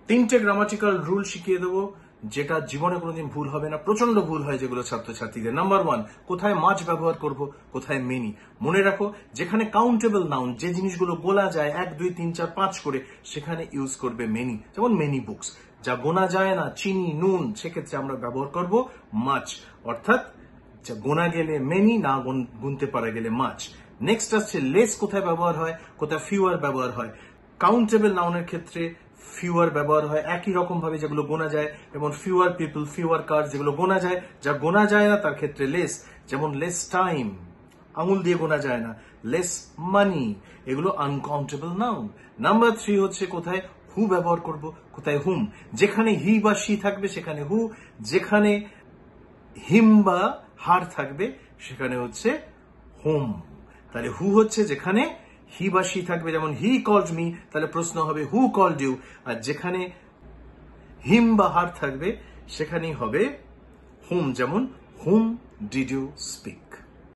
তিনটে grammatical rule শিখিয়ে দেবো, যেটা জীবনে কোনোদিন ভুল হবে না, প্রচন্ড ভুল হয় যেগুলো ছাত্রছাত্রীদের। নাম্বার 1, কোথায় মাছ ব্যবহার করব, কোথায় মেনি। মনে রাখো, যেখানে কাউন্টেবল নাউন, যে জিনিসগুলো গোনা যায় 1 2 3 4 5 করে, সেখানে ইউজ করবে মেনি। যেমন মেনি বুকস। যা গোনা যায় না, চিনি, নুন, সেক্ষেত্রে আমরা ব্যবহার করব মাছ। অর্থাৎ যা গোনা গেলে মেনি, না গুনতে পারা গেলে মাছ। নেক্সট আসছে লেস। কোথায় ব্যবহার হয়, কোথায় ফিউয়ার ব্যবহার হয়। কাউন্টেবল নাউনের ক্ষেত্রে ফিউয়ার ব্যবহার হয় একই রকম ভাবে যেগুলো গোনা যায়, এবং ফিউয়ার পিপল, ফিউয়ার কার, যেগুলো গোনা যায়। যা গোনা যায় না তার ক্ষেত্রে লেস। যেমন লেস টাইম, আঙুল দিয়ে গোনা যায় না। লেস মানি, এগুলো আনকাউন্টেবল নাউন। নাম্বার 3 হচ্ছে কোথায় হু ব্যবহার করব, কোথায় হুম। যেখানে হি বা শি থাকবে সেখানে হু, যেখানে হিম বা হার থাকবে সেখানে হচ্ছে হুম। তাহলে হু হচ্ছে যেখানে হি বা শি থাকবে, যেমন হি কল্ড মি, তাহলে প্রশ্ন হবে হু কল্ড ইউ। আর যেখানে হিম বা হার থাকবে সেখানেই হবে হুম, যেমন হুম ডিড ইউ স্পিক।